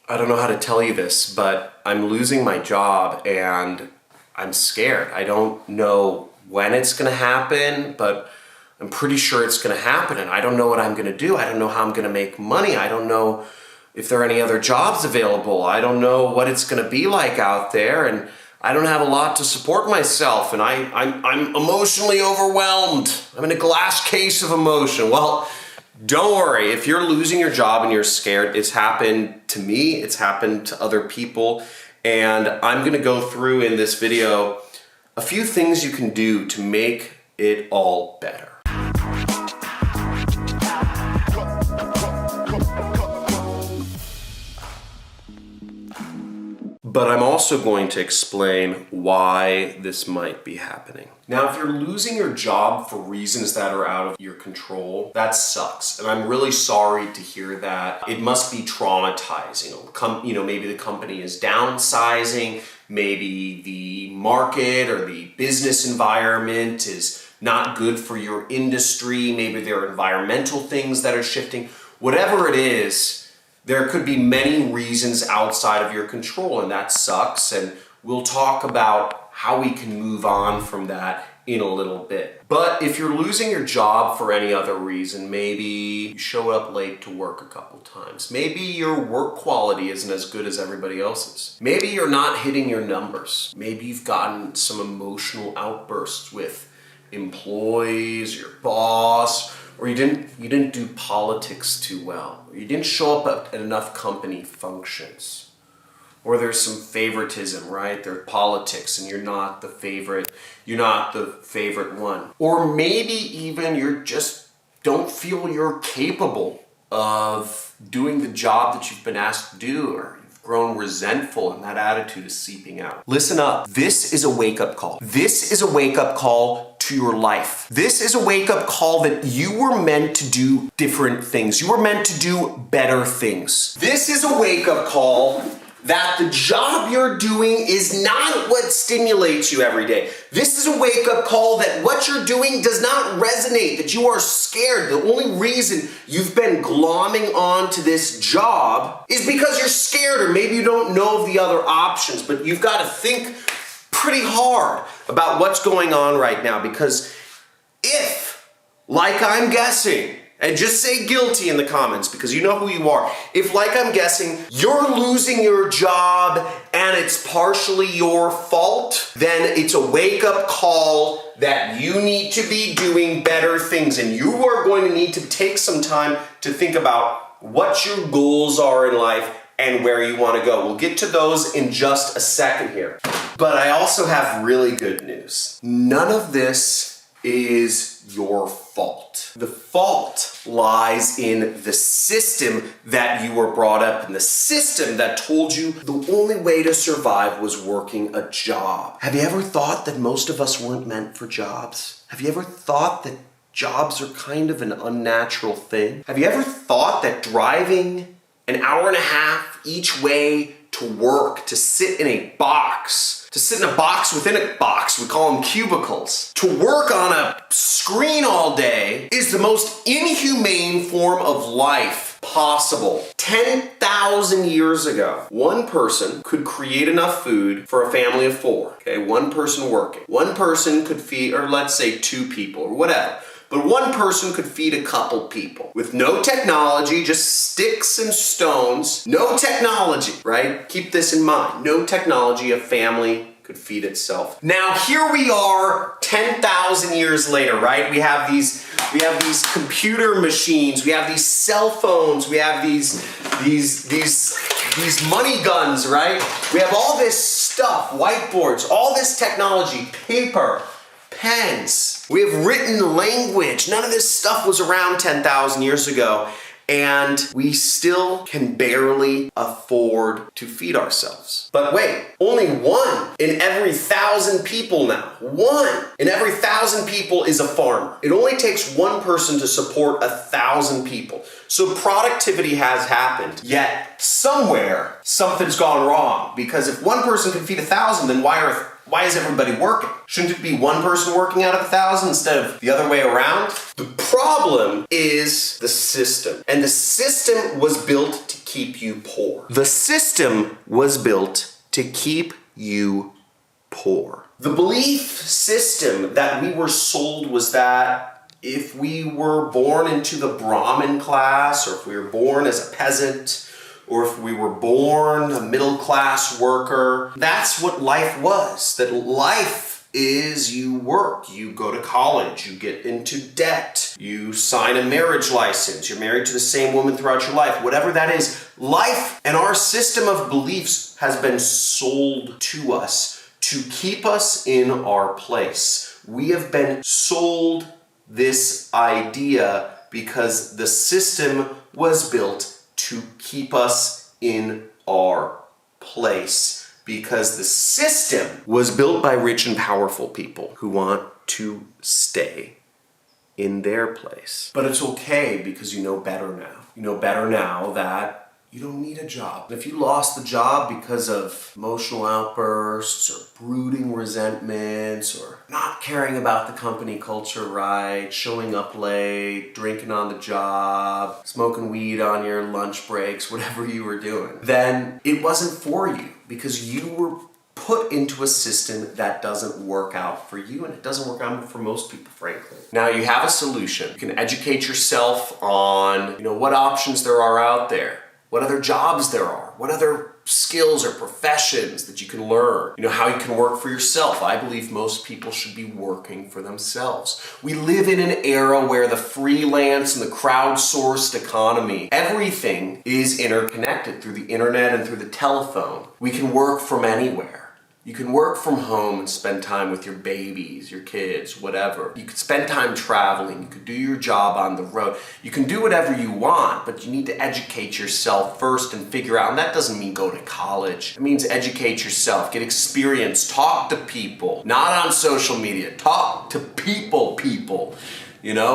I don't know how to tell you this, but I'm losing my job and I'm scared. I don't know when it's gonna happen, but I'm pretty sure it's gonna happen, and I don't know what I'm gonna do. I don't know how I'm gonna make money. I don't know if there are any other jobs available. I don't know what it's gonna be like out there, and I don't have a lot to support myself, and I'm emotionally overwhelmed. I'm in a glass case of emotion. Well, don't worry, if you're losing your job and you're scared, it's happened to me, it's happened to other people, and I'm gonna go through in this video a few things you can do to make it all better. But I'm also going to explain why this might be happening. Now, if you're losing your job for reasons that are out of your control, that sucks. And I'm really sorry to hear that. It must be traumatizing. Maybe the company is downsizing, maybe the market or the business environment is not good for your industry, maybe there are environmental things that are shifting. Whatever it is, there could be many reasons outside of your control, and that sucks, and we'll talk about how we can move on from that in a little bit. But if you're losing your job for any other reason, maybe you showed up late to work a couple times, maybe your work quality isn't as good as everybody else's, maybe you're not hitting your numbers, maybe you've gotten some emotional outbursts with employees, your boss, or you didn't do politics too well, or you didn't show up at enough company functions, or there's some favoritism, right? There's politics and you're not the favorite one. Or maybe even you just don't feel you're capable of doing the job that you've been asked to do, or you've grown resentful and that attitude is seeping out. Listen up, this is a wake-up call. This is a wake-up call to your life. This is a wake-up call that you were meant to do different things. You were meant to do better things. This is a wake-up call that the job you're doing is not what stimulates you every day. This is a wake-up call that what you're doing does not resonate, that you are scared. The only reason you've been glomming on to this job is because you're scared, or maybe you don't know of the other options, but you've got to think pretty hard about what's going on right now, because if, like I'm guessing, and just say guilty in the comments because you know who you are. If, like I'm guessing, you're losing your job and it's partially your fault, then it's a wake-up call that you need to be doing better things, and you are going to need to take some time to think about what your goals are in life and where you want to go. We'll get to those in just a second here. But I also have really good news. None of this is your fault. The fault lies in the system that you were brought up in, the system that told you the only way to survive was working a job. Have you ever thought that most of us weren't meant for jobs? Have you ever thought that jobs are kind of an unnatural thing? Have you ever thought that driving an hour and a half each way to work, to sit in a box within a box, we call them cubicles, to work on a screen all day is the most inhumane form of life possible. 10,000 years ago, one person could create enough food for a family of 4, okay? One person working. One person could feed, or let's say 2 people, or whatever. But one person could feed a couple people with no technology, just sticks and stones. No technology, right? Keep this in mind. No technology, a family could feed itself. Now here we are 10,000 years later, right? We have these computer machines, we have these cell phones, we have these money guns, right? We have all this stuff, whiteboards, all this technology, paper, pens. We have written language. None of this stuff was around 10,000 years ago, and we still can barely afford to feed ourselves. But wait, only 1 in every 1,000 people now. 1 in every 1,000 people is a farmer. It only takes 1 person to support 1,000 people. So productivity has happened, yet somewhere something's gone wrong, because if 1 person can feed 1,000, then why are Why is everybody working? Shouldn't it be one person working out of 1,000 instead of the other way around? The problem is the system. And the system was built to keep you poor. The system was built to keep you poor. The belief system that we were sold was that if we were born into the Brahmin class, or if we were born as a peasant, or if we were born a middle-class worker, that's what life was. That life is you work, you go to college, you get into debt, you sign a marriage license, you're married to the same woman throughout your life, whatever that is. Life and our system of beliefs has been sold to us to keep us in our place. We have been sold this idea because the system was built to keep us in our place, because the system was built by rich and powerful people who want to stay in their place. But it's okay because you know better now. You know better now that you don't need a job. If you lost the job because of emotional outbursts or brooding resentments or not caring about the company culture right, showing up late, drinking on the job, smoking weed on your lunch breaks, whatever you were doing, then it wasn't for you because you were put into a system that doesn't work out for you, and it doesn't work out for most people, frankly. Now you have a solution. You can educate yourself on, what options there are out there. What other jobs there are, what other skills or professions that you can learn, how you can work for yourself. I believe most people should be working for themselves. We live in an era where the freelance and the crowdsourced economy, everything is interconnected through the internet and through the telephone. We can work from anywhere. You can work from home and spend time with your babies, your kids, whatever. You could spend time traveling. You could do your job on the road. You can do whatever you want, but you need to educate yourself first and figure out, and that doesn't mean go to college. It means educate yourself, get experience, talk to people, not on social media, talk to people.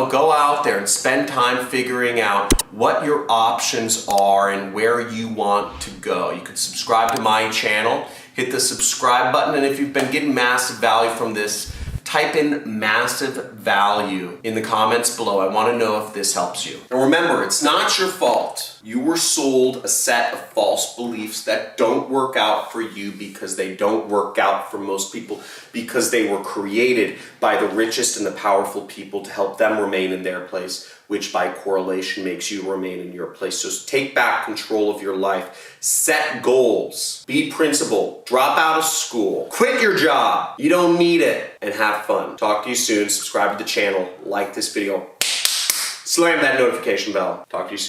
Go out there and spend time figuring out what your options are and where you want to go. You could subscribe to my channel. Hit the subscribe button, and if you've been getting massive value from this, type in massive value in the comments below. I want to know if this helps you. And remember, it's not your fault. You were sold a set of false beliefs that don't work out for you because they don't work out for most people, because they were created by the richest and the powerful people to help them remain in their place, which by correlation makes you remain in your place. So take back control of your life. Set goals. Be principled. Drop out of school. Quit your job. You don't need it. And have fun. Talk to you soon. Subscribe to the channel. Like this video. Slam that notification bell. Talk to you soon.